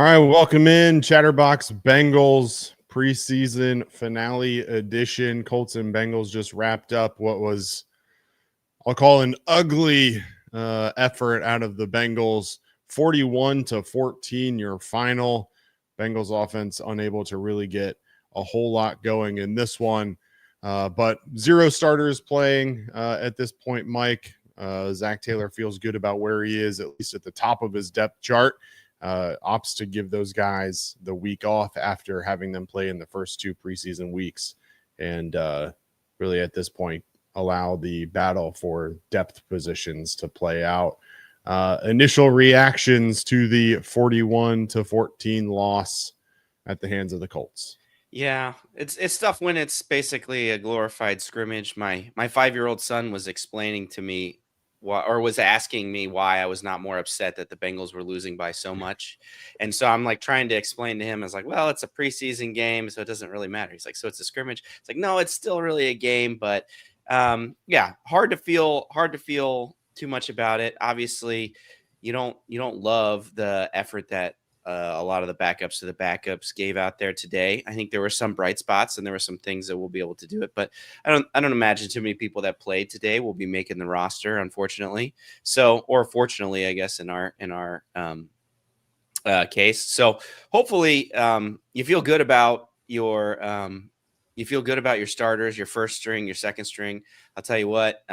right, welcome in Chatterbox Bengals preseason finale edition. Colts and Bengals just wrapped up what was, I'll call, an ugly effort out of the Bengals. 41-14, your final. Bengals offense unable to really get a whole lot going in this one, but zero starters playing at this point. Mike, Zach Taylor feels good about where he is, at least at the top of his depth chart. Opts to give those guys the week off after having them play in the first two preseason weeks, and really at this point allow the battle for depth positions to play out. Initial reactions to the 41-14 loss at the hands of the Colts. Yeah, it's tough when it's basically a glorified scrimmage. My 5-year-old son was explaining to me was asking me why I was not more upset that the Bengals were losing by so much. And so I'm like trying to explain to him, I was like, well, it's a preseason game, so it doesn't really matter. He's like, so it's a scrimmage. It's like, no, it's still really a game, but yeah, hard to feel too much about it. Obviously, you don't love the effort that a lot of the backups gave out there today. I think there were some bright spots and there were some things that we'll be able to do it, but I don't imagine too many people that played today will be making the roster, unfortunately. So, or fortunately, I guess in our case. So hopefully you feel good about your starters, your first string, your second string. I'll tell you what,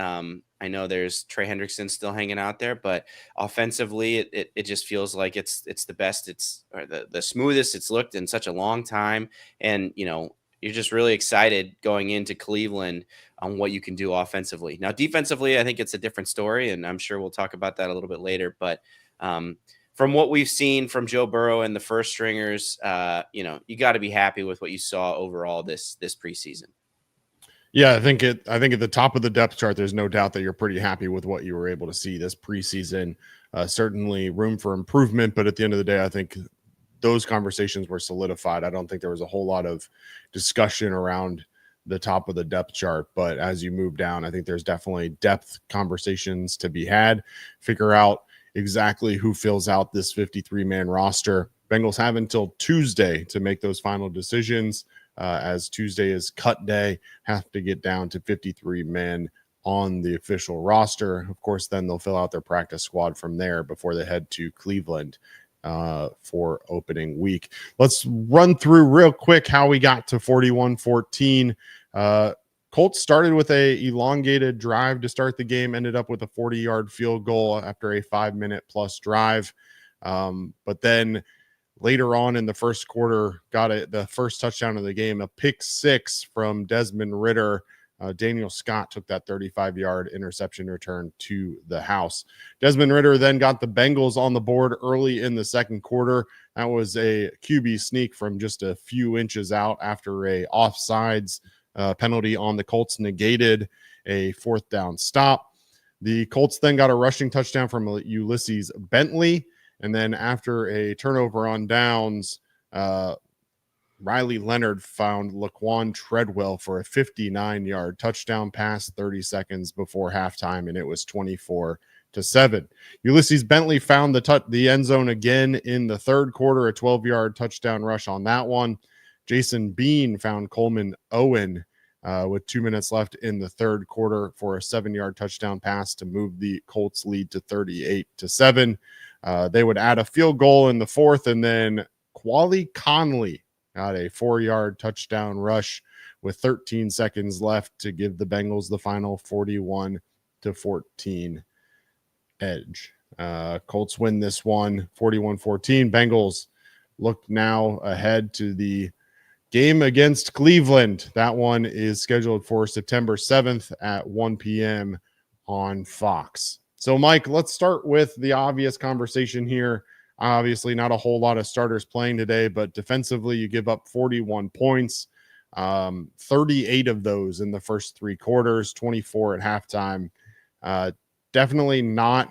I know there's Trey Hendrickson still hanging out there, but offensively, it just feels like it's the best, or the smoothest it's looked in such a long time. And, you're just really excited going into Cleveland on what you can do offensively. Now, defensively, I think it's a different story, and I'm sure we'll talk about that a little bit later. But from what we've seen from Joe Burrow and the first stringers, you got to be happy with what you saw overall this preseason. Yeah, I think at the top of the depth chart, there's no doubt that you're pretty happy with what you were able to see this preseason. Certainly room for improvement, but at the end of the day, I think those conversations were solidified. I don't think there was a whole lot of discussion around the top of the depth chart, but as you move down, I think there's definitely depth conversations to be had. Figure out exactly who fills out this 53-man roster. Bengals have until Tuesday to make those final decisions. As Tuesday is cut day, have to get down to 53 men on the official roster. Of course, then they'll fill out their practice squad from there before they head to Cleveland for opening week. Let's run through real quick how we got to 41-14. Colts started with a elongated drive to start the game, ended up with a 40-yard field goal after a 5-minute plus drive. But then later on in the first quarter, got the first touchdown of the game, a pick six from Desmond Ridder. Daniel Scott took that 35-yard interception return to the house. Desmond Ridder then got the Bengals on the board early in the second quarter. That was a QB sneak from just a few inches out after a offsides penalty on the Colts negated a fourth down stop. The Colts then got a rushing touchdown from Ulysses Bentley. And then after a turnover on downs, Riley Leonard found Laquan Treadwell for a 59-yard touchdown pass 30 seconds before halftime, and it was 24-7. Ulysses Bentley found the end zone again in the third quarter, a 12-yard touchdown rush on that one. Jason Bean found Coleman Owen with 2 minutes left in the third quarter for a 7-yard touchdown pass to move the Colts lead to 38-7. They would add a field goal in the fourth, and then Quali Conley got a 4-yard touchdown rush with 13 seconds left to give the Bengals the final 41-14 edge. Colts win this one 41-14. Bengals look now ahead to the game against Cleveland. That one is scheduled for September 7th at 1 p.m. on Fox. So, Mike, let's start with the obvious conversation here. Obviously, not a whole lot of starters playing today, but defensively, you give up 41 points, 38 of those in the first three quarters, 24 at halftime. Definitely not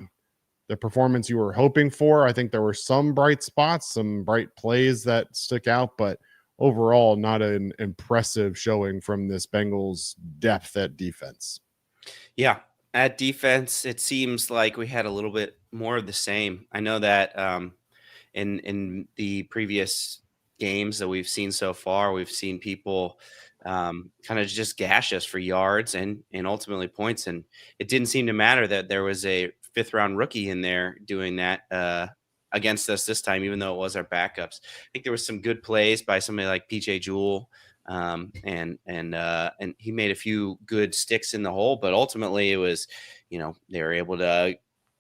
the performance you were hoping for. I think there were some bright spots, some bright plays that stuck out, but overall, not an impressive showing from this Bengals depth at defense. Yeah. At defense, it seems like we had a little bit more of the same. I know that in the previous games that we've seen so far. We've seen people kind of just gash us for yards and ultimately points, and it didn't seem to matter that there was a 5th-round rookie in there doing that against us this time, even though it was our backups. I think there was some good plays by somebody like PJ Jewell, and he made a few good sticks in the hole, but ultimately it was, they were able to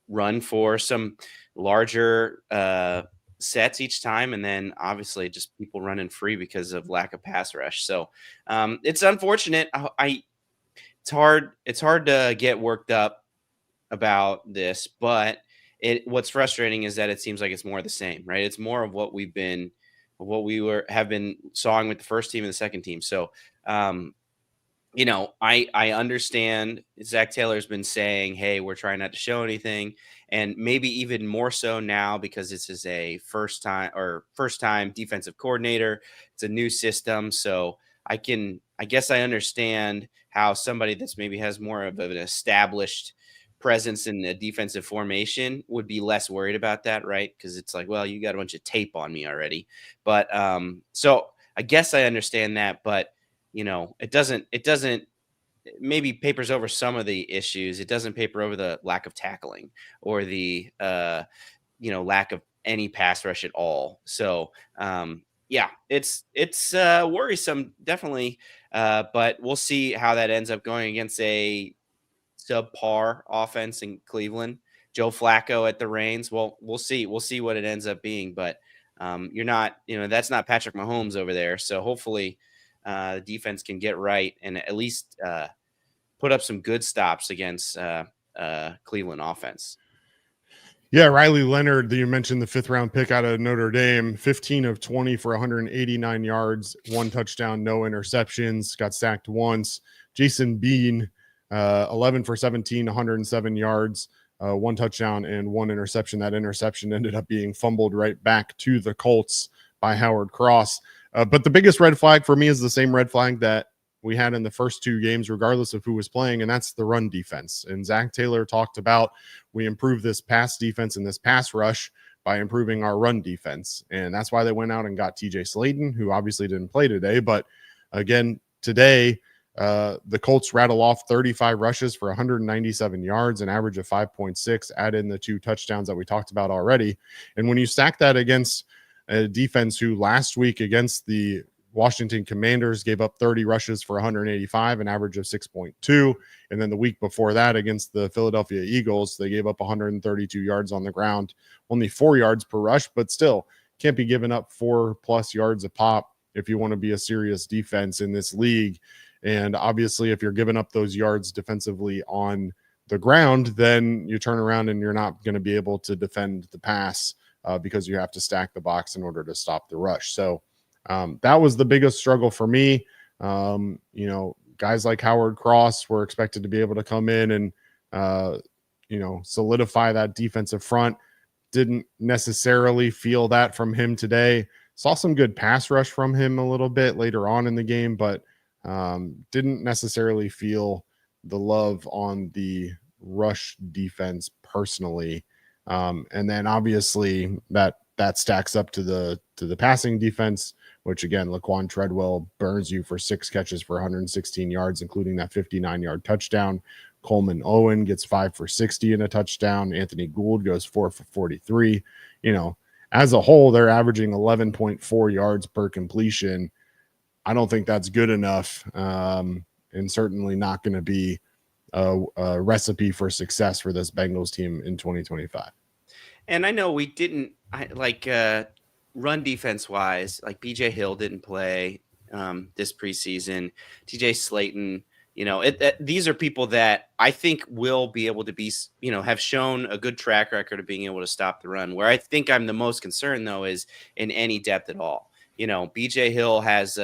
run for some larger sets each time, and then obviously just people running free because of lack of pass rush. So it's unfortunate. It's hard to get worked up about this, but what's frustrating is that it seems like it's more of the same, right? It's more of what we have been sawing with the first team and the second team. So I understand Zach Taylor's been saying, hey, we're trying not to show anything. And maybe even more so now because this is a first time defensive coordinator. It's a new system. So I guess I understand how somebody that's maybe has more of an established presence in the defensive formation would be less worried about that, right? Because it's like, well, you got a bunch of tape on me already. But so I guess I understand that, but it doesn't maybe papers over some of the issues. It doesn't paper over the lack of tackling or the lack of any pass rush at all. So yeah, it's worrisome, definitely. But we'll see how that ends up going against a subpar offense in Cleveland. Joe Flacco at the reins. Well, we'll see. We'll see what it ends up being. But that's not Patrick Mahomes over there. So hopefully the defense can get right and at least put up some good stops against Cleveland offense. Yeah, Riley Leonard, you mentioned the 5th-round pick out of Notre Dame, 15 of 20 for 189 yards, 1 touchdown, no interceptions, got sacked once. Jason Bean, 11 for 17, 107 yards, 1 touchdown and 1 interception. That interception ended up being fumbled right back to the Colts by Howard Cross. But the biggest red flag for me is the same red flag that we had in the first 2 games, regardless of who was playing, and that's the run defense. And Zach Taylor talked about we improved this pass defense and this pass rush by improving our run defense. And that's why they went out and got TJ Sladen, who obviously didn't play today. But again, today, the Colts rattle off 35 rushes for 197 yards, an average of 5.6, add in the 2 touchdowns that we talked about already. And when you stack that against a defense who last week against the Washington Commanders gave up 30 rushes for 185, an average of 6.2. And then the week before that against the Philadelphia Eagles, they gave up 132 yards on the ground, only 4 yards per rush, but still can't be giving up 4+ yards a pop if you want to be a serious defense in this league. And obviously, if you're giving up those yards defensively on the ground, then you turn around and you're not going to be able to defend the pass because you have to stack the box in order to stop the rush. So that was the biggest struggle for me. Guys like Howard Cross were expected to be able to come in and, solidify that defensive front. Didn't necessarily feel that from him today. Saw some good pass rush from him a little bit later on in the game, but didn't necessarily feel the love on the rush defense personally. And then obviously that stacks up to the passing defense, which again, Laquan Treadwell burns you for 6 catches for 116 yards, including that 59-yard touchdown. Coleman Owen gets 5 for 60 and a touchdown. Anthony Gould goes 4 for 43. As a whole, they're averaging 11.4 yards per completion. I don't think that's good enough, and certainly not going to be a recipe for success for this Bengals team in 2025. And I know we didn't run defense wise, like BJ Hill didn't play this preseason. TJ Slaton, these are people that I think will be able to be, have shown a good track record of being able to stop the run. Where I think I'm the most concerned though is in any depth at all. BJ Hill has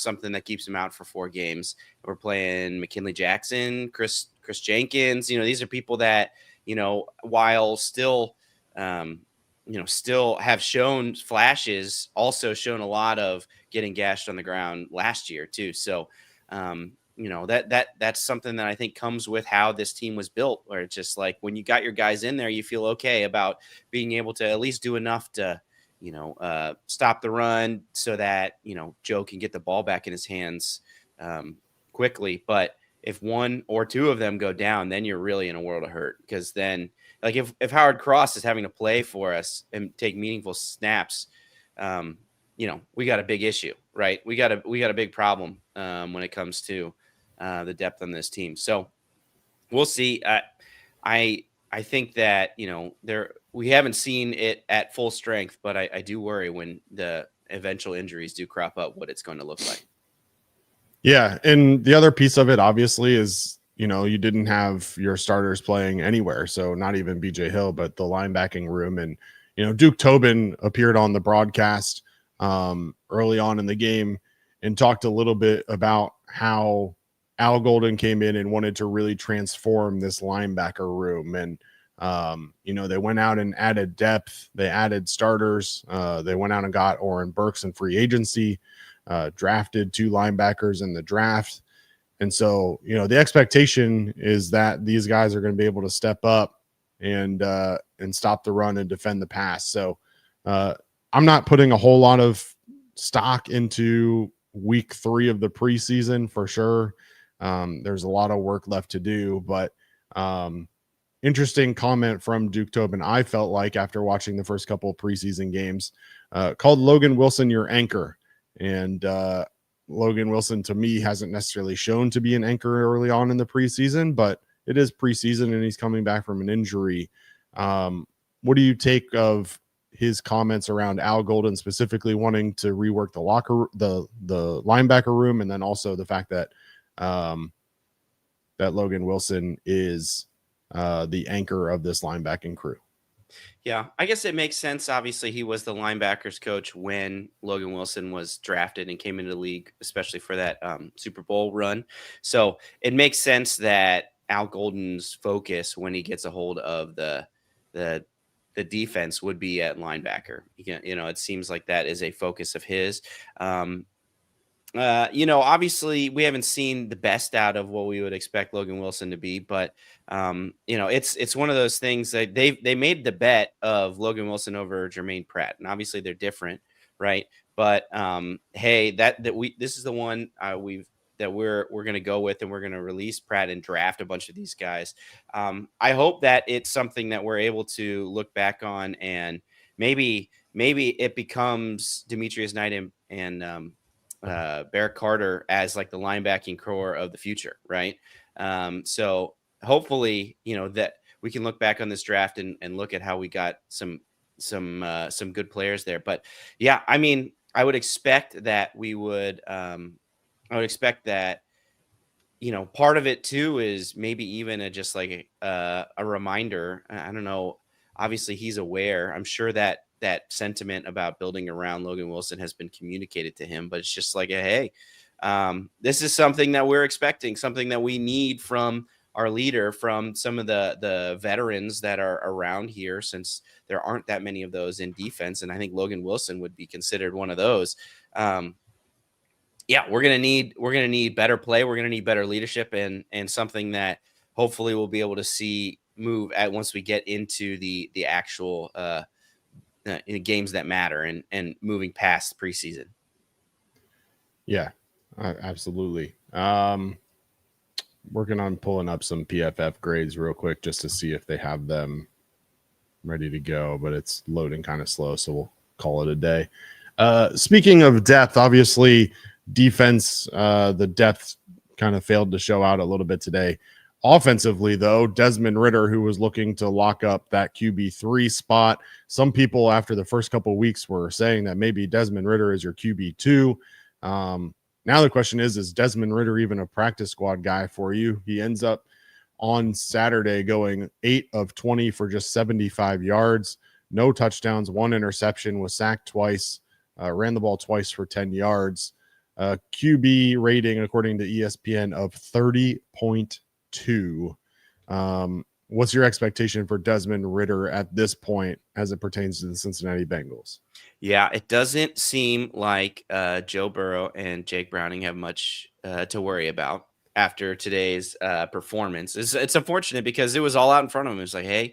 something that keeps him out for 4 games. We're playing McKinley Jackson, Chris Jenkins. These are people that while still still have shown flashes, also shown a lot of getting gashed on the ground last year too. So, that's something that I think comes with how this team was built, where it's just like when you got your guys in there, you feel okay about being able to at least do enough to stop the run so that, Joe can get the ball back in his hands quickly. But if one or two of them go down, then you're really in a world of hurt, because then, like, if Howard Cross is having to play for us and take meaningful snaps, we got a big issue, right? We got a big problem when it comes to the depth on this team. So we'll see. I think that, we haven't seen it at full strength, but I do worry when the eventual injuries do crop up, what it's going to look like. Yeah. And the other piece of it, obviously, is, you didn't have your starters playing anywhere. So not even BJ Hill, but the linebacking room. And, Duke Tobin appeared on the broadcast early on in the game and talked a little bit about how Al Golden came in and wanted to really transform this linebacker room. And, they went out and added depth. They added starters. They went out and got Oren Burks in free agency, drafted 2 linebackers in the draft. And so, the expectation is that these guys are going to be able to step up and stop the run and defend the pass. So I'm not putting a whole lot of stock into week 3 of the preseason for sure. There's a lot of work left to do, but interesting comment from Duke Tobin. I felt like after watching the first couple of preseason games, called Logan Wilson your anchor. And Logan Wilson, to me, hasn't necessarily shown to be an anchor early on in the preseason, but it is preseason and he's coming back from an injury. What do you take of his comments around Al Golden specifically wanting to rework the linebacker room, and then also the fact that that Logan Wilson is the anchor of this linebacking crew? Yeah, I guess it makes sense. Obviously, he was the linebackers coach when Logan Wilson was drafted and came into the league, especially for that Super Bowl run. So it makes sense that Al Golden's focus when he gets a hold of the defense would be at linebacker. It seems like that is a focus of his. Obviously we haven't seen the best out of what we would expect Logan Wilson to be, but it's one of those things that they made the bet of Logan Wilson over Jermaine Pratt, and obviously they're different, right? But hey, this is the one we're going to go with, and we're going to release Pratt and draft a bunch of these guys. I hope that it's something that we're able to look back on, and maybe it becomes Demetrius Knight and Barrett Carter as like the linebacking core of the future, right? So hopefully, that we can look back on this draft and look at how we got some good players there. But yeah, I mean, I would expect that part of it too is maybe even just like a reminder. I don't know. Obviously, he's aware. I'm sure that sentiment about building around Logan Wilson has been communicated to him, but it's just like, hey, this is something that we're expecting, something that we need from our leader, from some of the veterans that are around here, since there aren't that many of those in defense. And I think Logan Wilson would be considered one of those. Yeah, we're going to need better play. We're going to need better leadership, and something that hopefully we'll be able to see move at once we get into the actual in games that matter and moving past preseason. Yeah, absolutely. Working on pulling up some PFF grades real quick just to see if they have them ready to go, but it's loading kind of slow, so we'll call it a day. Speaking of depth, obviously defense, the depth kind of failed to show out a little bit today. Offensively, though, Desmond Ridder, who was looking to lock up that QB3 spot, some people after the first couple of weeks were saying that maybe Desmond Ridder is your QB2. Now the question is Desmond Ridder even a practice squad guy for you? He ends up on Saturday going 8 of 20 for just 75 yards, no touchdowns, 1 interception, was sacked twice, ran the ball twice for 10 yards. QB rating, according to ESPN, of 30.2. What's your expectation for Desmond Ridder at this point as it pertains to the Cincinnati Bengals? Yeah, it doesn't seem like Joe Burrow and Jake Browning have much to worry about after today's performance. It's unfortunate because it was all out in front of him. It was like, hey,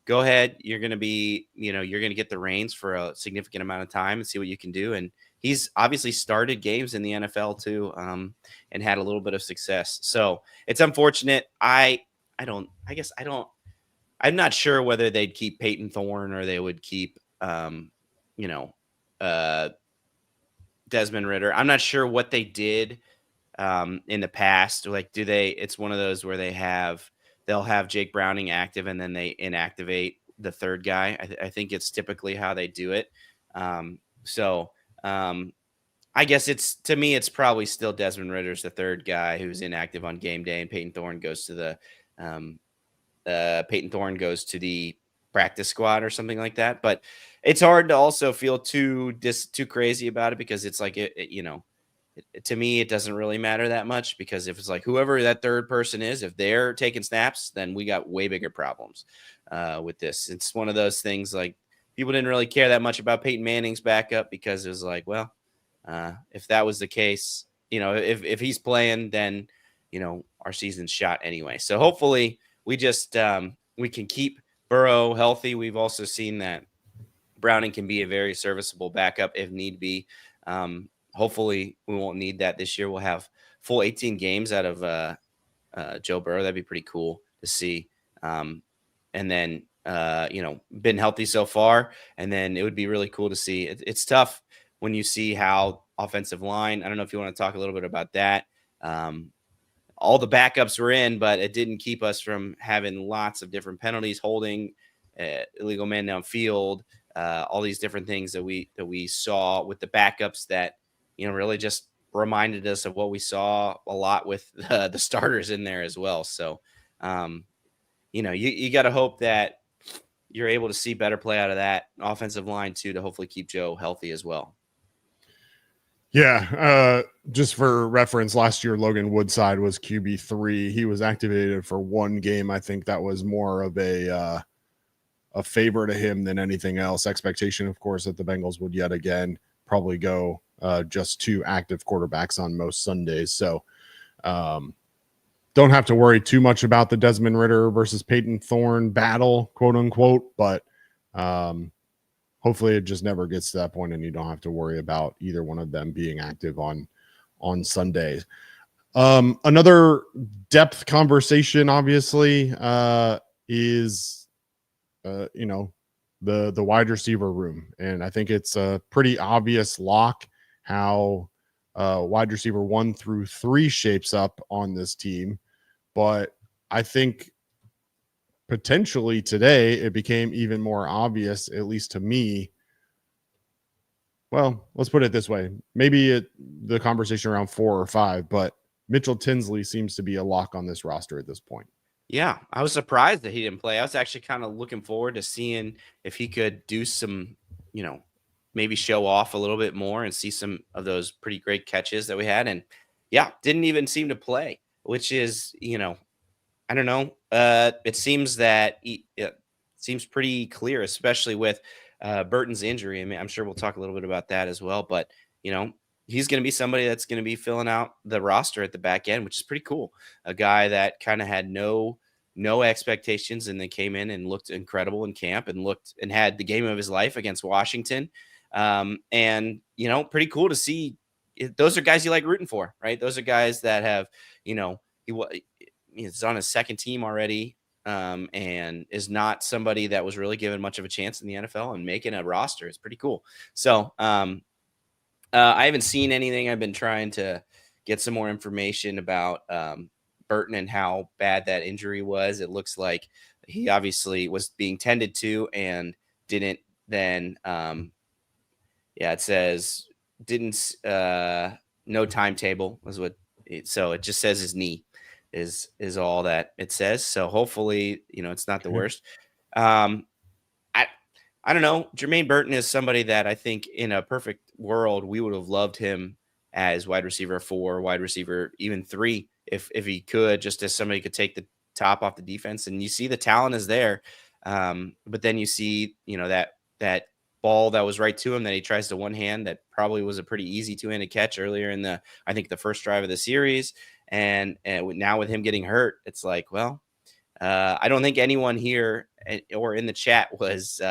go ahead. You're going to get the reins for a significant amount of time and see what you can do. And he's obviously started games in the NFL too, and had a little bit of success. So it's unfortunate. I'm not sure whether they'd keep Peyton Thorne or they would keep, Desmond Ridder. I'm not sure what they did in the past. Like, it's one of those where they'll have Jake Browning active and then they inactivate the third guy. I think it's typically how they do it. I guess to me, it's probably still Desmond Ritter's the third guy who's inactive on game day, and Peyton Thorne goes to the practice squad or something like that. But it's hard to also feel too crazy about it, because it's like, to me, it doesn't really matter that much, because if it's like whoever that third person is, if they're taking snaps, then we got way bigger problems with this. It's one of those things, like, people didn't really care that much about Peyton Manning's backup, because it was like, well, if that was the case, if he's playing, then, our season's shot anyway. So hopefully we just we can keep Burrow healthy. We've also seen that Browning can be a very serviceable backup if need be. Hopefully we won't need that this year. We'll have full 18 games out of Joe Burrow. That'd be pretty cool to see. And then, been healthy so far. And then it would be really cool to see. It's tough when you see how offensive line, I don't know if you want to talk a little bit about that. All the backups were in, but it didn't keep us from having lots of different penalties, holding, illegal man downfield, all these different things that we saw with the backups that, really just reminded us of what we saw a lot with the starters in there as well. So, you got to hope that you're able to see better play out of that offensive line too, to hopefully keep Joe healthy as well. Yeah. Just for reference, last year, Logan Woodside was QB3. He was activated for one game. I think that was more of a favor to him than anything else. Expectation, of course, that the Bengals would yet again probably go just 2 active quarterbacks on most Sundays. So don't have to worry too much about the Desmond Ridder versus Peyton Thorne battle, quote unquote, but hopefully it just never gets to that point and you don't have to worry about either one of them being active on Sundays. Another depth conversation, obviously, is the wide receiver room. And I think it's a pretty obvious lock how wide receiver 1 through 3 shapes up on this team. But I think potentially today it became even more obvious, at least to me. Well, let's put it this way. Maybe the conversation around 4 or 5, but Mitchell Tinsley seems to be a lock on this roster at this point. Yeah, I was surprised that he didn't play. I was actually kind of looking forward to seeing if he could do some, maybe show off a little bit more and see some of those pretty great catches that we had. And yeah, didn't even seem to play, which is, I don't know. It seems that it seems pretty clear, especially with Burton's injury. I mean, I'm sure we'll talk a little bit about that as well, but he's going to be somebody that's going to be filling out the roster at the back end, which is pretty cool. A guy that kind of had no expectations, and then came in and looked incredible in camp and had the game of his life against Washington. And pretty cool to see. Those are guys you like rooting for, right? Those are guys that have, he's on his second team already, and is not somebody that was really given much of a chance in the NFL, and making a roster is pretty cool. So, I haven't seen anything. I've been trying to get some more information about Burton and how bad that injury was. It looks like he obviously was being tended to and didn't then. It says didn't. No timetable is what. So it just says his knee is all that it says. So hopefully, it's not the worst. I don't know. Jermaine Burton is somebody that I think in a perfect world, we would have loved him as wide receiver 4, wide receiver, even 3, if he could, just as somebody could take the top off the defense. And you see the talent is there. But then you see, that ball that was right to him that he tries to one hand, that probably was a pretty easy 2-handed catch earlier in the first drive of the series. And now with him getting hurt, it's like, well, I don't think anyone here or in the chat was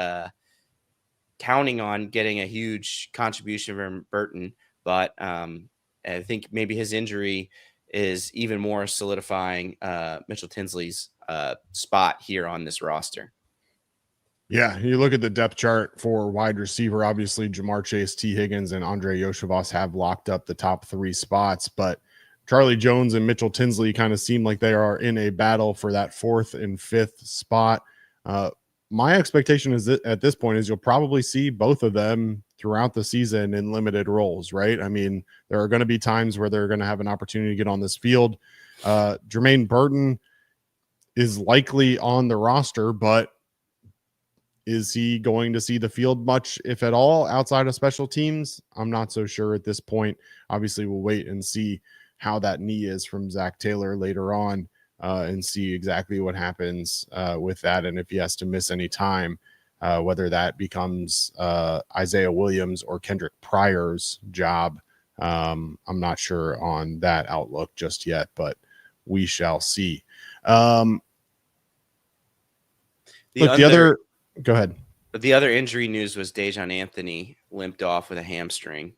counting on getting a huge contribution from Burton, but I think maybe his injury is even more solidifying Mitchell Tinsley's spot here on this roster. Yeah, you look at the depth chart for wide receiver. Obviously, Jamar Chase, T. Higgins, and Andre Yoshivas have locked up the top 3 spots, but Charlie Jones and Mitchell Tinsley kind of seem like they are in a battle for that 4th and 5th spot. My expectation is that at this point is you'll probably see both of them throughout the season in limited roles, right? I mean, there are going to be times where they're going to have an opportunity to get on this field. Jermaine Burton is likely on the roster, but is he going to see the field much, if at all, outside of special teams? I'm not so sure at this point. Obviously, we'll wait and see how that knee is from Zach Taylor later on and see exactly what happens with that. And if he has to miss any time, whether that becomes Isaiah Williams or Kendrick Pryor's job. I'm not sure on that outlook just yet, but we shall see. Go ahead. But the other injury news was Dejon Anthony limped off with a hamstring.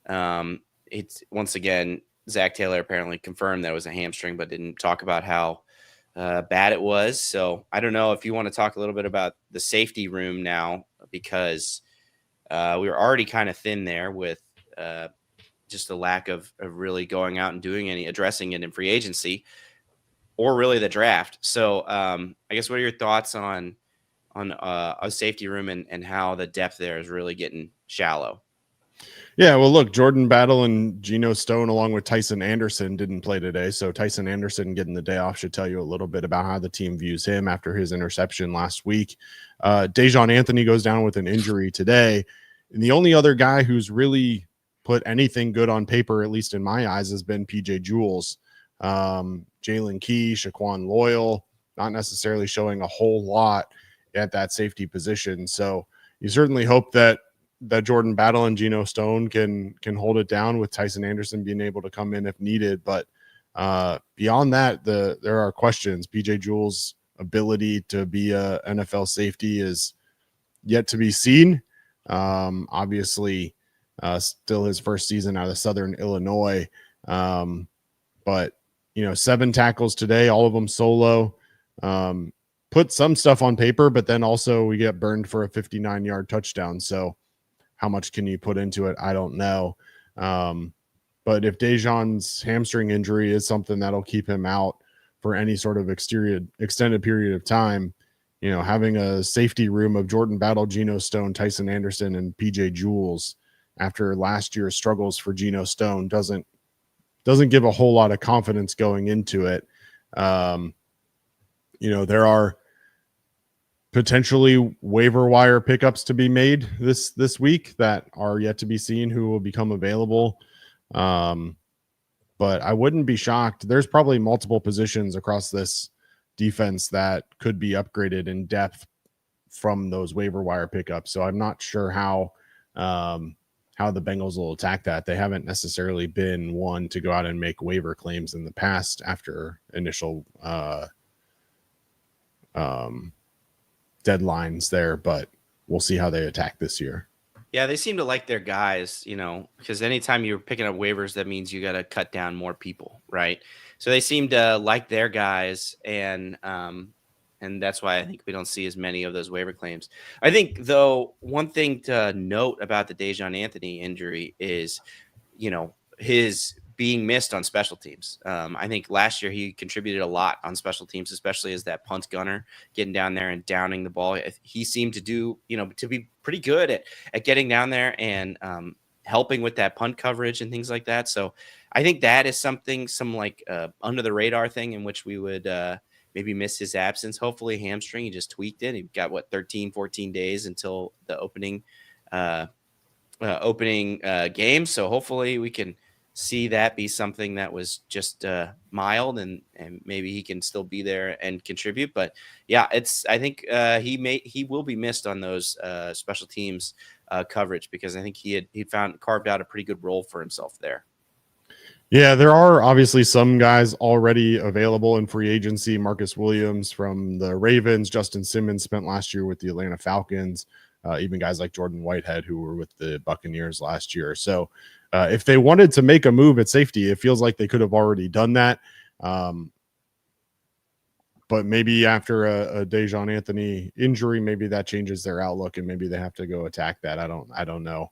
It's once again, Zach Taylor apparently confirmed that it was a hamstring, but didn't talk about how bad it was. So I don't know if you want to talk a little bit about the safety room now, because we were already kind of thin there with just the lack of really going out and addressing it in free agency or really the draft. So I guess what are your thoughts on a safety room and how the depth there is really getting shallow? Yeah, well, look, Jordan Battle and Geno Stone, along with Tyson Anderson, didn't play today. So Tyson Anderson getting the day off should tell you a little bit about how the team views him after his interception last week. Dejon Anthony goes down with an injury today. And the only other guy who's really put anything good on paper, at least in my eyes, has been PJ Jules. Jalen Key, Shaquan Loyal, not necessarily showing a whole lot at that safety position. So you certainly hope that Jordan Battle and Geno Stone can hold it down, with Tyson Anderson being able to come in if needed. But beyond that, there are questions. PJ Jules' ability to be a NFL safety is yet to be seen. Obviously, still his first season out of Southern Illinois. But 7 tackles today, all of them solo. Put some stuff on paper, but then also we get burned for a 59-yard touchdown. So how much can you put into it? I don't know. But if Dejon's hamstring injury is something that'll keep him out for any sort of extended period of time, having a safety room of Jordan Battle, Geno Stone, Tyson Anderson, and PJ Jules after last year's struggles for Geno Stone doesn't give a whole lot of confidence going into it. There are potentially waiver wire pickups to be made this week that are yet to be seen who will become available. But I wouldn't be shocked. There's probably multiple positions across this defense that could be upgraded in depth from those waiver wire pickups. So I'm not sure how the Bengals will attack that. They haven't necessarily been one to go out and make waiver claims in the past after initial deadlines there, but we'll see how they attack this year. Yeah, they seem to like their guys, because anytime you're picking up waivers, that means you got to cut down more people, right? So they seem to like their guys, and that's why I think we don't see as many of those waiver claims. I think, though, one thing to note about the Dejon Anthony injury is, his being missed on special teams. I think last year he contributed a lot on special teams, especially as that punt gunner, getting down there and downing the ball. He seemed to do, to be pretty good at getting down there and helping with that punt coverage and things like that. So I think that is something, under the radar thing in which we would maybe miss his absence. Hopefully hamstring, he just tweaked it. He got 13, 14 days until the opening game. So hopefully we can see that be something that was just mild and maybe he can still be there and contribute. But yeah, I think he will be missed on those special teams coverage, because I think he carved out a pretty good role for himself there. Yeah, there are obviously some guys already available in free agency. Marcus Williams from the Ravens, Justin Simmons spent last year with the Atlanta Falcons, even guys like Jordan Whitehead who were with the Buccaneers last year. So if they wanted to make a move at safety, it feels like they could have already done that. But maybe after a Dejon Anthony injury, maybe that changes their outlook and maybe they have to go attack that. I don't know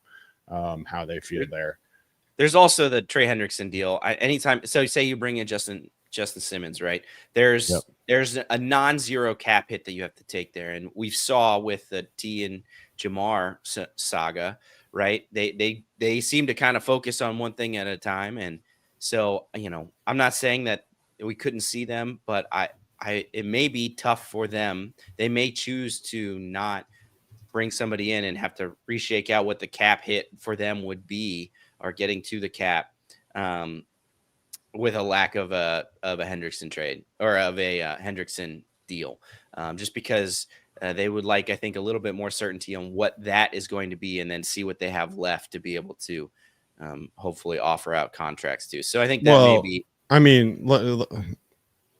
how they feel there. There's also the Trey Hendrickson deal. Anytime, so say you bring in Justin Simmons, right? There's a non-zero cap hit that you have to take there, and we saw with the T and Jamar saga, right? They seem to kind of focus on one thing at a time, and so I'm not saying that we couldn't see them, but it may be tough for them. They may choose to not bring somebody in and have to reshake out what the cap hit for them would be, or getting to the cap with a lack of a Hendrickson trade or of a Hendrickson deal, just because they would like, I think, a little bit more certainty on what that is going to be, and then see what they have left to be able to hopefully offer out contracts to. So I think that may be. I mean,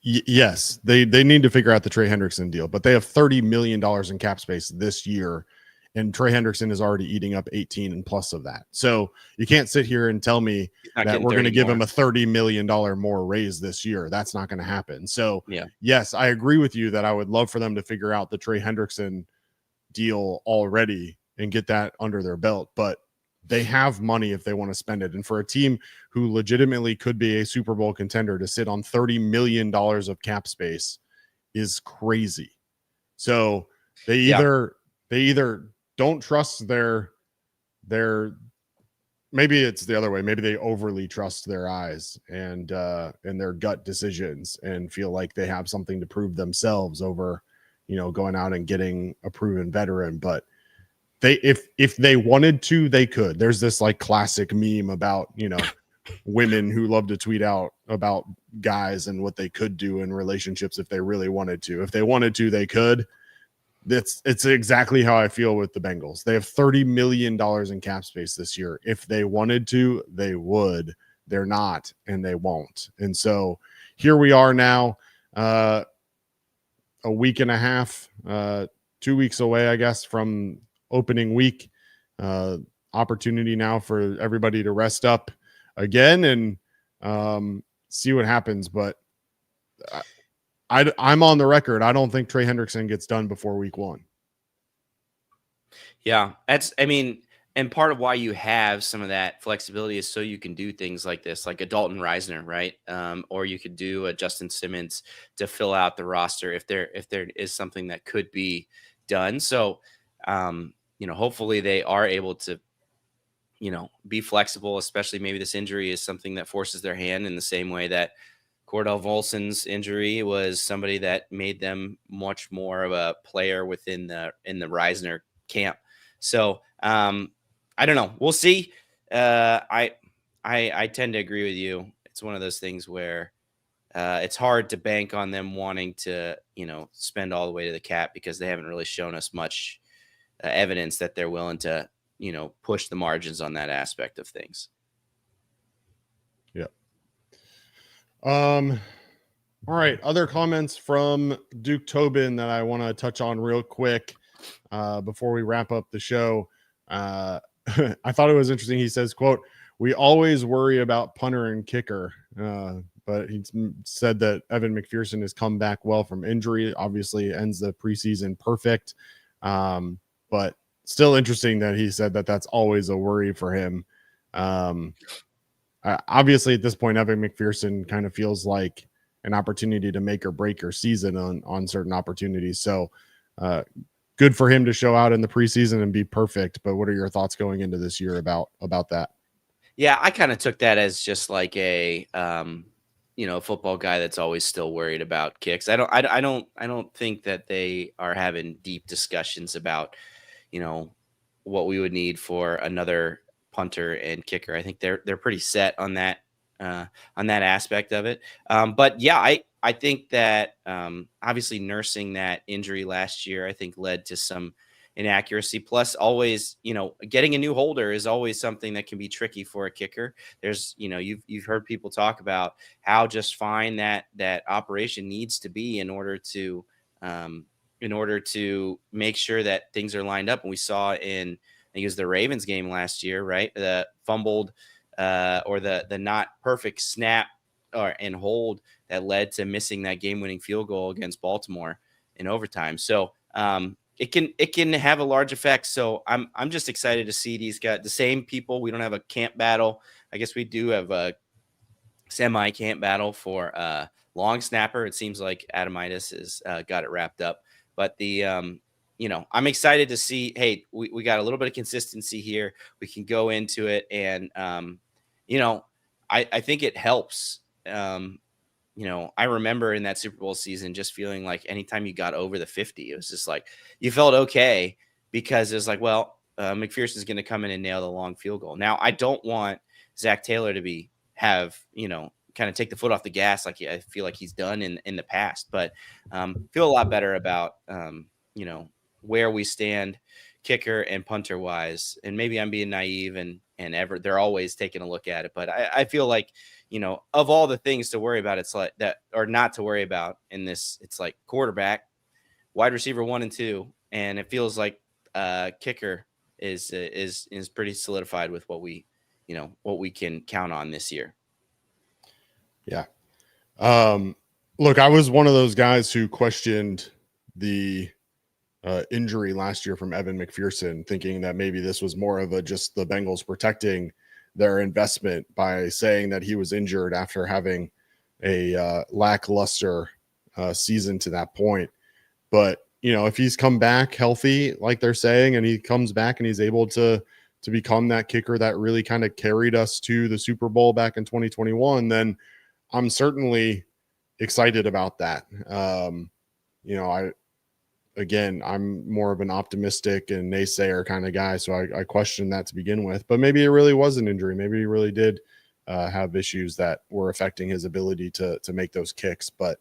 yes, they need to figure out the Trey Hendrickson deal, but they have $30 million in cap space this year. And Trey Hendrickson is already eating up 18 and plus of that. So you can't sit here and tell me that we're going to give him a $30 million more raise this year. That's not going to happen. So yes, I agree with you that I would love for them to figure out the Trey Hendrickson deal already and get that under their belt, but they have money if they want to spend it. And for a team who legitimately could be a Super Bowl contender to sit on $30 million of cap space is crazy. So they either don't trust their maybe it's the other way. Maybe they overly trust their eyes and their gut decisions and feel like they have something to prove themselves over, going out and getting a proven veteran. But if they wanted to, they could. There's this like classic meme about, women who love to tweet out about guys and what they could do in relationships if they really wanted to. If they wanted to, they could. It's exactly how I feel with the Bengals. They have $30 million in cap space this year. If they wanted to, they would. They're not, and they won't. And so here we are now, a week and a half, 2 weeks away, I guess, from opening week. Opportunity now for everybody to rest up again and see what happens. But I'm on the record. I don't think Trey Hendrickson gets done before week 1. Yeah, and part of why you have some of that flexibility is so you can do things like this, like a Dalton Reisner, right? Or you could do a Justin Simmons to fill out the roster if there is something that could be done. So, hopefully they are able to, be flexible, especially maybe this injury is something that forces their hand in the same way that Cordell Volson's injury was somebody that made them much more of a player in the Reisner camp. So I don't know. We'll see. I tend to agree with you. It's one of those things where it's hard to bank on them wanting to, spend all the way to the cap because they haven't really shown us much evidence that they're willing to, push the margins on that aspect of things. Yeah. All right. Other comments from Duke Tobin that I want to touch on real quick before we wrap up the show. I thought it was interesting. He says, quote, "We always worry about punter and kicker." But he said that Evan McPherson has come back well from injury. Obviously ends the preseason perfect. But still interesting that he said that that's always a worry for him. Obviously at this point, Evan McPherson kind of feels like an opportunity to make or break your season on certain opportunities. So good for him to show out in the preseason and be perfect. But what are your thoughts going into this year about that? Yeah, I kind of took that as just like a football guy that's always still worried about kicks. I don't think that they are having deep discussions about, what we would need for another punter and kicker. I think they're pretty set on that aspect of it. But yeah, I think that obviously nursing that injury last year, I think led to some inaccuracy. Plus, always, getting a new holder is always something that can be tricky for a kicker. There's, you've heard people talk about how just fine that operation needs to be um, in order to make sure that things are lined up. And we saw in, I think it was the Ravens game last year, right? The fumbled or the not perfect snap and hold that led to missing that game-winning field goal against Baltimore in overtime. So it can have a large effect. So I'm just excited to see these guys, the same people. We don't have a camp battle. I guess we do have a semi camp battle for long snapper. It seems like Adamitis has got it wrapped up. But I'm excited to see, hey, we got a little bit of consistency here. We can go into it. And, I think it helps. I remember in that Super Bowl season just feeling like anytime you got over the 50, it was just like you felt okay because it was like, well, McPherson's going to come in and nail the long field goal. Now, I don't want Zach Taylor to have kind of take the foot off the gas like I feel like he's done in the past, but feel a lot better about where we stand kicker and punter wise. And maybe I'm being naive and they're always taking a look at it, but I feel like of all the things to worry about, it's like that, or not to worry about in this, it's like quarterback, wide receiver 1 and 2, and it feels like kicker is pretty solidified with what we can count on this year. Yeah. Look, I was one of those guys who questioned the injury last year from Evan McPherson, thinking that maybe this was more of just the Bengals protecting their investment by saying that he was injured after having a lackluster season to that point. But, if he's come back healthy, like they're saying, and he comes back and he's able to become that kicker that really kind of carried us to the Super Bowl back in 2021, then I'm certainly excited about that. I'm more of an optimistic and naysayer kind of guy, so I questioned that to begin with. But maybe it really was an injury. Maybe he really did have issues that were affecting his ability to make those kicks. But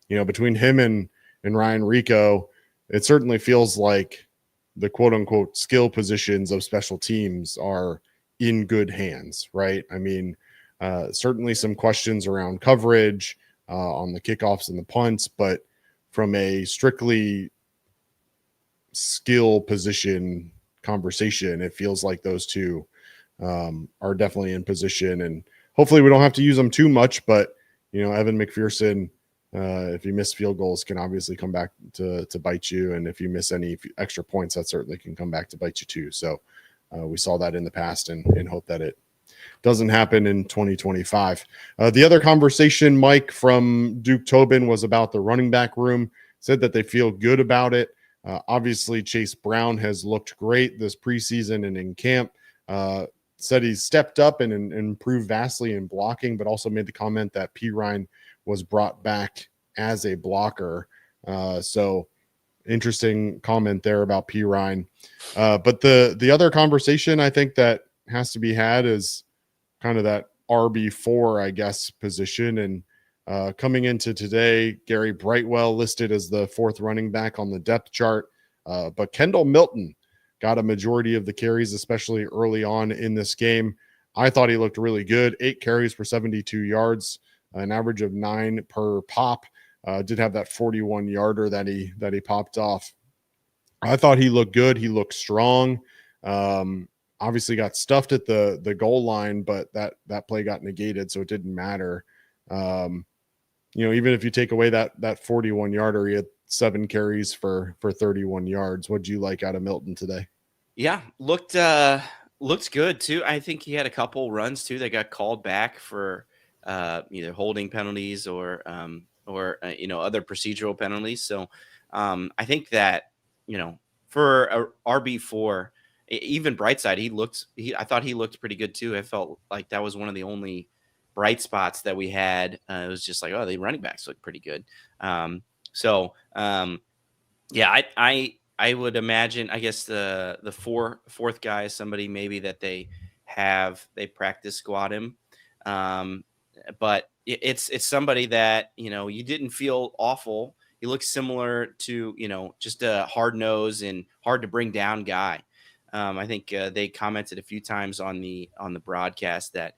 between him and Ryan Rico, it certainly feels like the quote unquote skill positions of special teams are in good hands, right? I mean, certainly some questions around coverage on the kickoffs and the punts, but from a strictly skill position conversation, it feels like those two are definitely in position, and hopefully we don't have to use them too much. But Evan McPherson, if you miss field goals, can obviously come back to bite you, and if you miss any extra points, that certainly can come back to bite you too. So we saw that in the past, and hope that it doesn't happen in 2025. The other conversation, Mike, from Duke Tobin was about the running back room. Said that they feel good about it. Obviously, Chase Brown has looked great this preseason and in camp. Said he's stepped up and improved vastly in blocking, but also made the comment that Pirine was brought back as a blocker. So interesting comment there about Pirine. But the other conversation I think that has to be had is kind of that RB4, I guess, position. And coming into today, Gary Brightwell listed as the 4th running back on the depth chart. But Kendall Milton got a majority of the carries, especially early on in this game. I thought he looked really good. 8 carries for 72 yards, an average of 9 per pop. Did have that 41-yarder that he popped off. I thought he looked good. He looked strong. Obviously got stuffed at the goal line, but that play got negated, so it didn't matter. Even if you take away that 41-yarder, he had 7 carries for 31 yards. What'd you like out of Milton today? Yeah, looked good too. I think he had a couple runs too that got called back for either holding penalties or other procedural penalties. So I think that for a RB4, even Brightside, I thought he looked pretty good too. I felt like that was one of the only bright spots that we had. It was just like, oh, the running backs look pretty good. Yeah, I would imagine, I guess the fourth guy is somebody maybe that they practice squat him. But it's somebody that, you didn't feel awful He looks similar to, just a hard nose and hard to bring down guy. I think they commented a few times on the broadcast that,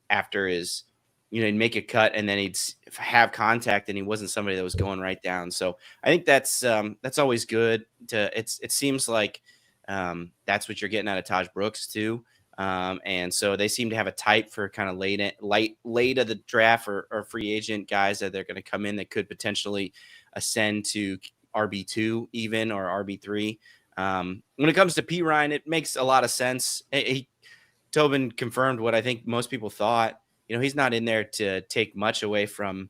after his, he'd make a cut and then he'd have contact, and he wasn't somebody that was going right down. So I think that's always good. It seems like that's what you're getting out of Taj Brooks too. And so they seem to have a type for kind of late of the draft or free agent guys that they're going to come in that could potentially ascend to RB2 even, or RB3. When it comes to P. Ryan, it makes a lot of sense. Tobin confirmed what I think most people thought. He's not in there to take much away from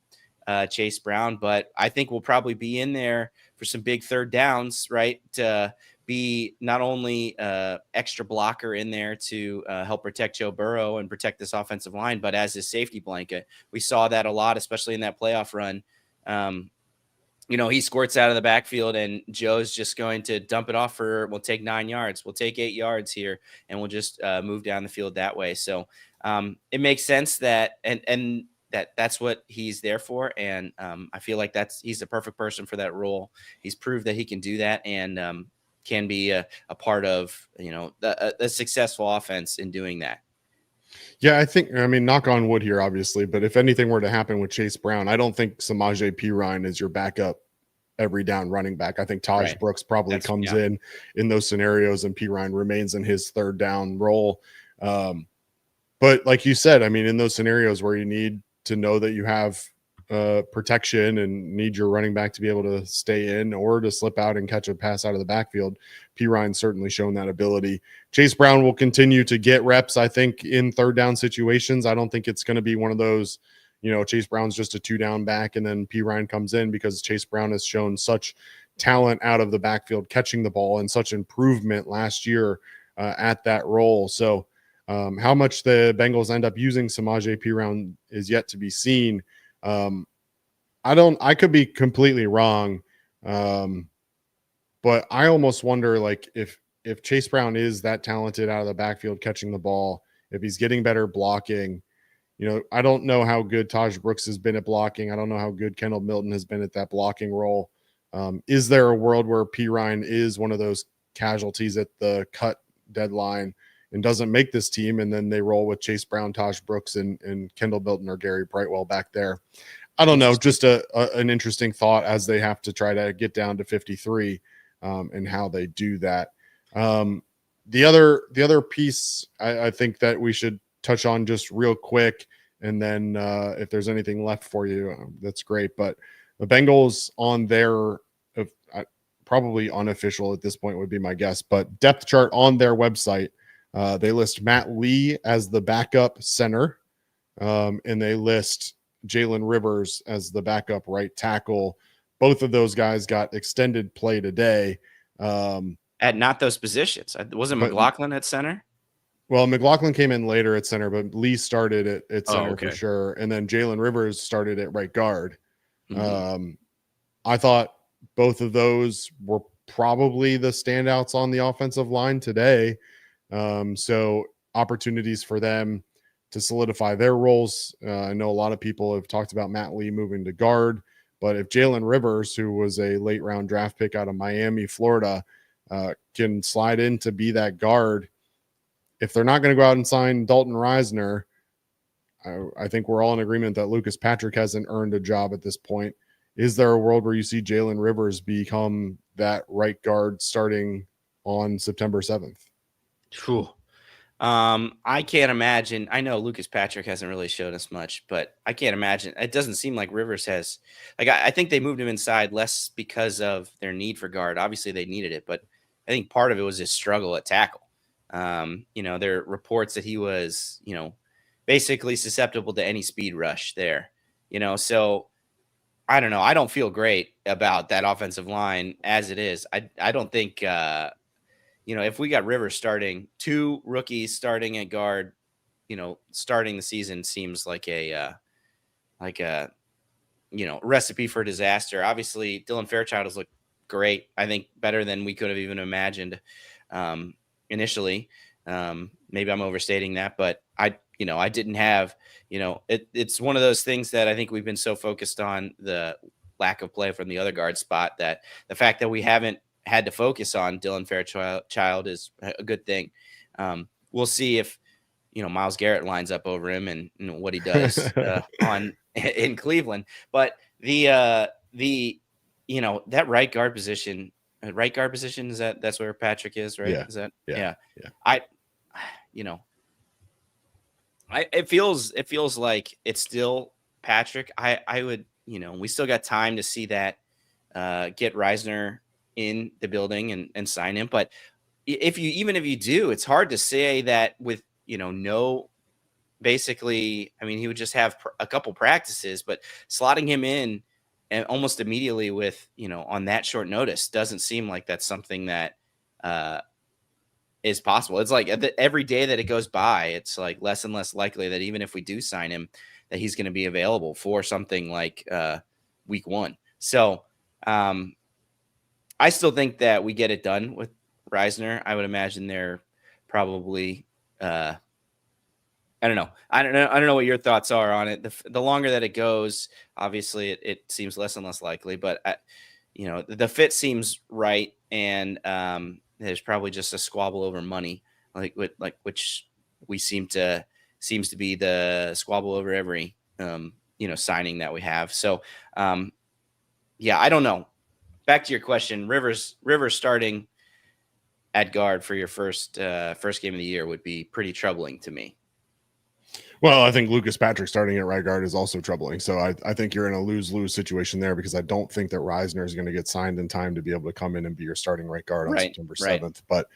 Chase Brown, but I think we'll probably be in there for some big third downs, right? To be not only extra blocker in there to help protect Joe Burrow and protect this offensive line, but as his safety blanket. We saw that a lot, especially in that playoff run. He squirts out of the backfield and Joe's just going to dump it off we'll take 9 yards. We'll take 8 yards here, and we'll just move down the field that way. So it makes sense that, and that's what he's there for. And I feel like he's the perfect person for that role. He's proved that he can do that, and can be a part of, a successful offense in doing that. Yeah, I mean, knock on wood here, obviously, but if anything were to happen with Chase Brown, I don't think Samaje Perine is your backup every down running back. I think Taj Brooks probably comes in those scenarios, and Perine remains in his third down role. But like you said, I mean, in those scenarios where you need to know that you have protection and need your running back to be able to stay in or to slip out and catch a pass out of the backfield, Perine's certainly shown that ability. Chase Brown will continue to get reps, I think, in third down situations. I don't think it's going to be one of those, Chase Brown's just a 2-down back and then Perine comes in, because Chase Brown has shown such talent out of the backfield catching the ball and such improvement last year at that role. So how much the Bengals end up using Samaje Perine is yet to be seen. I could be completely wrong. But I almost wonder, like, if Chase Brown is that talented out of the backfield catching the ball, if he's getting better blocking, I don't know how good Taj Brooks has been at blocking. I don't know how good Kendall Milton has been at that blocking role. Is there a world where Perine is one of those casualties at the cut deadline and doesn't make this team, and then they roll with Chase Brown, Taj Brooks, and Kendall Milton or Gary Brightwell back there? I don't know. Just an interesting thought as they have to try to get down to 53 and how they do that. The other piece I think that we should touch on just real quick, and then if there's anything left for you, that's great. But the Bengals on their probably unofficial at this point would be my guess, but depth chart on their website, they list Matt Lee as the backup center, and they list Jalen Rivers as the backup right tackle. Both of those guys got extended play today. At not those positions. Wasn't McLaughlin at center? Well, McLaughlin came in later at center, but Lee started at center for sure. And then Jalen Rivers started at right guard. Mm-hmm. I thought both of those were probably the standouts on the offensive line today. So opportunities for them to solidify their roles. I know a lot of people have talked about Matt Lee moving to guard, but if Jalen Rivers, who was a late round draft pick out of Miami, Florida, can slide in to be that guard, if they're not going to go out and sign Dalton Reisner, I think we're all in agreement that Lucas Patrick hasn't earned a job at this point. Is there a world where you see Jalen Rivers become that right guard starting on September 7th? Whew. I can't imagine. I know Lucas Patrick hasn't really showed us much, but I can't imagine. It doesn't seem like Rivers has. Like, I think they moved him inside less because of their need for guard. Obviously, they needed it, but I think part of it was his struggle at tackle. There are reports that he was, basically susceptible to any speed rush there. So I don't know. I don't feel great about that offensive line as it is. I don't think. If we got Rivers starting, 2 rookies starting at guard, starting the season seems like a recipe for disaster. Obviously, Dylan Fairchild has looked great. I think better than we could have even imagined initially. Maybe I'm overstating that, but I didn't have, it's one of those things that I think we've been so focused on the lack of play from the other guard spot, that the fact that we haven't had to focus on Dylan Fairchild is a good thing. We'll see if, Myles Garrett lines up over him and what he does in Cleveland. But that right guard position is that's where Patrick is, right? Yeah. Is that yeah. It feels like it's still Patrick. I would, we still got time to see that get Reisner in the building and sign him. But if you do, it's hard to say that with, basically, I mean, he would just have a couple practices, but slotting him in and almost immediately with, on that short notice doesn't seem like that's something that is possible. It's like every day that it goes by, it's like less and less likely that even if we do sign him, that he's going to be available for something like week 1. So I still think that we get it done with Reisner. I would imagine they're probably I don't know. I don't know what your thoughts are on it. The longer that it goes, obviously it seems less and less likely, but the fit seems right. And there's probably just a squabble over money, which seems to be the squabble over every, signing that we have. So I don't know. Back to your question, Rivers starting at guard for your first game of the year would be pretty troubling to me. Well, I think Lucas Patrick starting at right guard is also troubling. So I think you're in a lose-lose situation there, because I don't think that Reisner is going to get signed in time to be able to come in and be your starting right guard on September 7th. But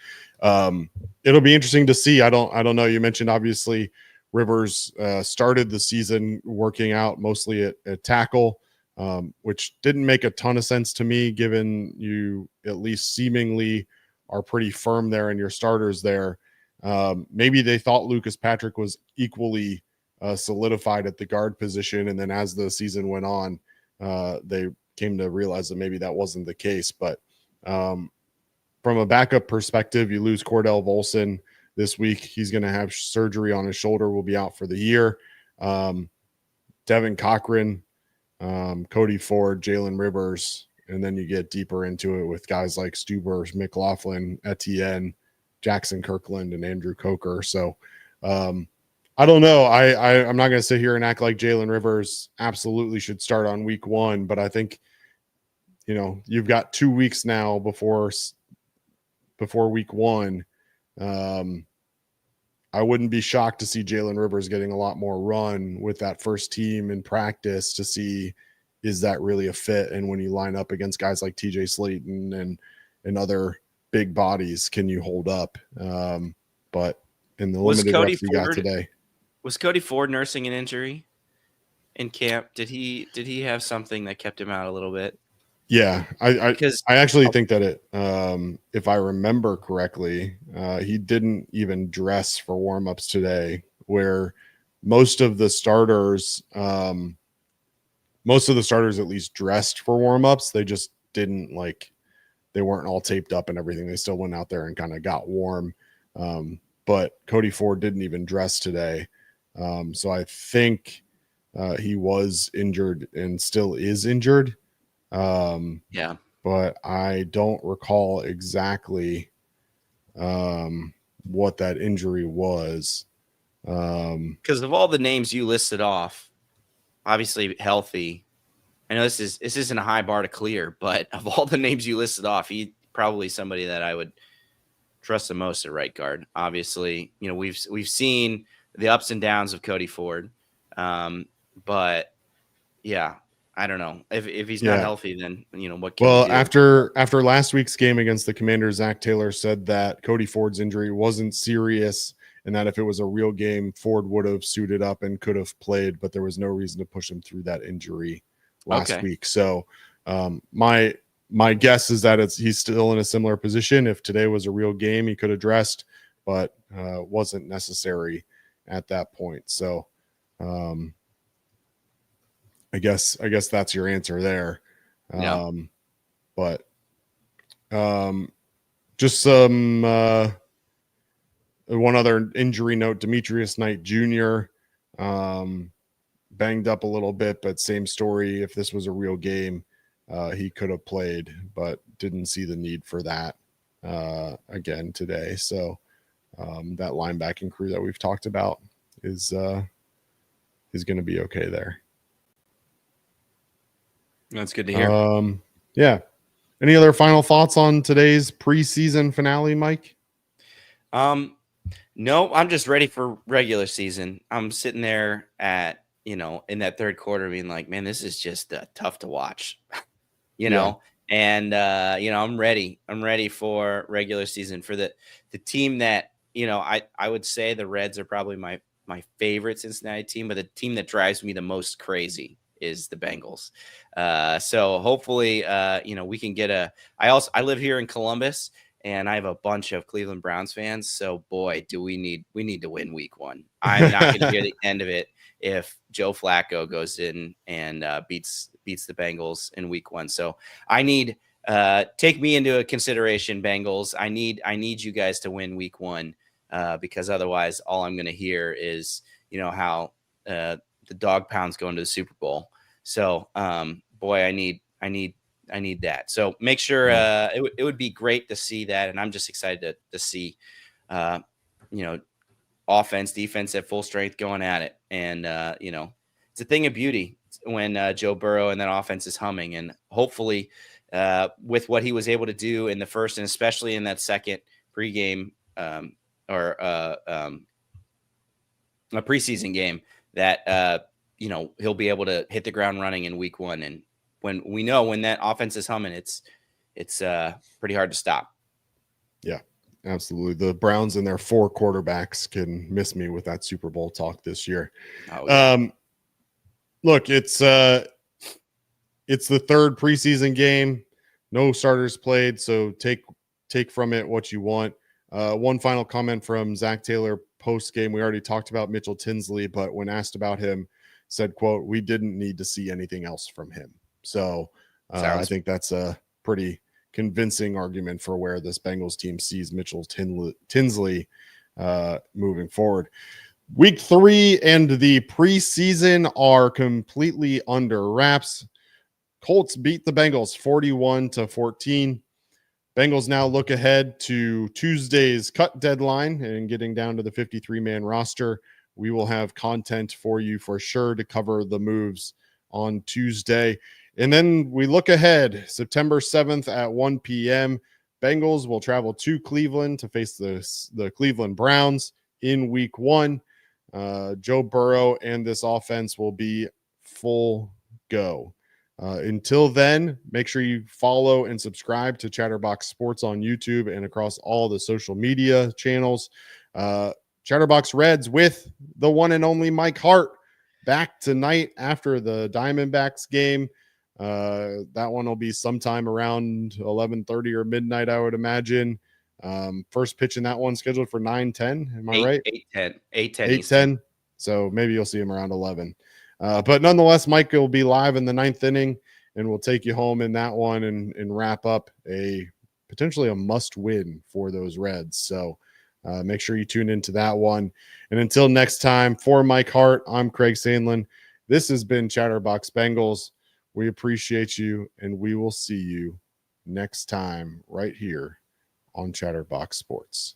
it'll be interesting to see. I don't know. You mentioned obviously Rivers started the season working out mostly at tackle, which didn't make a ton of sense to me, given you at least seemingly are pretty firm there in your starters there. Maybe they thought Lucas Patrick was equally solidified at the guard position, and then as the season went on, they came to realize that maybe that wasn't the case. But from a backup perspective, you lose Cordell Volson this week. He's going to have surgery on his shoulder, will be out for the year. Devin Cochran, Cody Ford, Jalen Rivers, and then you get deeper into it with guys like Stuber, McLaughlin, Etienne, Jackson Kirkland, and Andrew Coker. So I don't know. I'm not going to sit here and act like Jalen Rivers absolutely should start on week 1, but I think, you've got 2 weeks now before week 1. I wouldn't be shocked to see Jalen Rivers getting a lot more run with that first team in practice to see, is that really a fit? And when you line up against guys like TJ Slayton and other big bodies, can you hold up? But in the limited reps we got today, was Cody Ford nursing an injury in camp? Did he have something that kept him out a little bit? Yeah, I actually think that it, if I remember correctly, he didn't even dress for warmups today, where most of the starters at least dressed for warmups. They just didn't they weren't all taped up and everything. They still went out there and kind of got warm. But Cody Ford didn't even dress today. So I think he was injured and still is injured. But I don't recall exactly what that injury was. Because of all the names you listed off, obviously healthy. I know this isn't a high bar to clear, but of all the names you listed off, he's probably somebody that I would trust the most at right guard. Obviously, we've seen the ups and downs of Cody Ford, but yeah, I don't know if he's not healthy, then what can we do? After last week's game against the Commanders, Zach Taylor said that Cody Ford's injury wasn't serious, and that if it was a real game, Ford would have suited up and could have played, but there was no reason to push him through that injury last week. So my guess is that he's still in a similar position. If today was a real game, he could have dressed, but wasn't necessary at that point. So I guess that's your answer there. But just some one other injury note: Demetrius Knight Jr. Banged up a little bit, but same story. If this was a real game, he could have played, but didn't see the need for that again today. So that linebacking crew that we've talked about is going to be okay there. That's good to hear. Yeah. Any other final thoughts on today's preseason finale, Mike? No, I'm just ready for regular season. I'm sitting there at, in that third quarter being like, man, this is just tough to watch, know, and, I'm ready. I'm ready for regular season for the team that, I would say the Reds are probably my favorite Cincinnati team, but the team that drives me the most crazy is the Bengals. So hopefully, we can get I live here in Columbus, and I have a bunch of Cleveland Browns fans. So boy, do we need to win week 1. I'm not going to hear the end of it if Joe Flacco goes in and beats the Bengals in week 1. So I need take me into a consideration, Bengals. I need you guys to win week 1 because otherwise all I'm going to hear is, how the dog pound's going to the Super Bowl. So boy, I need that. So make sure it would be great to see that. And I'm just excited to see, offense, defense at full strength going at it. And, it's a thing of beauty when Joe Burrow and that offense is humming. And hopefully with what he was able to do in the first and especially in that second pregame a preseason game that, he'll be able to hit the ground running in week 1. And when that offense is humming, it's pretty hard to stop. Yeah, absolutely. The Browns and their 4 quarterbacks can miss me with that Super Bowl talk this year. Oh, yeah. Look, it's the third preseason game. No starters played, so take from it what you want. One final comment from Zach Taylor post game. We already talked about Mitchell Tinsley, but when asked about him, said, quote, "We didn't need to see anything else from him." So I think that's a pretty convincing argument for where this Bengals team sees Mitchell Tinsley moving forward. Week 3 and the preseason are completely under wraps. Colts beat the Bengals 41-14. Bengals now look ahead to Tuesday's cut deadline and getting down to the 53-man roster. We will have content for you for sure to cover the moves on Tuesday. And then we look ahead, September 7th at 1 p.m. Bengals will travel to Cleveland to face the Cleveland Browns in week 1. Joe Burrow and this offense will be full go. Until then, make sure you follow and subscribe to Chatterbox Sports on YouTube and across all the social media channels. Chatterbox Reds with the one and only Mike Hart back tonight after the Diamondbacks game. That one will be sometime around 11:30 or midnight, I would imagine. First pitch in that one scheduled for 9:10. Am I right? 8:10. So maybe you'll see him around 11. But nonetheless, Mike will be live in the 9th inning, and we'll take you home in that one and wrap up potentially a must win for those Reds. So make sure you tune into that one. And until next time, for Mike Hart, I'm Craig Sandlin. This has been Chatterbox Bengals. We appreciate you, and we will see you next time right here on Chatterbox Sports.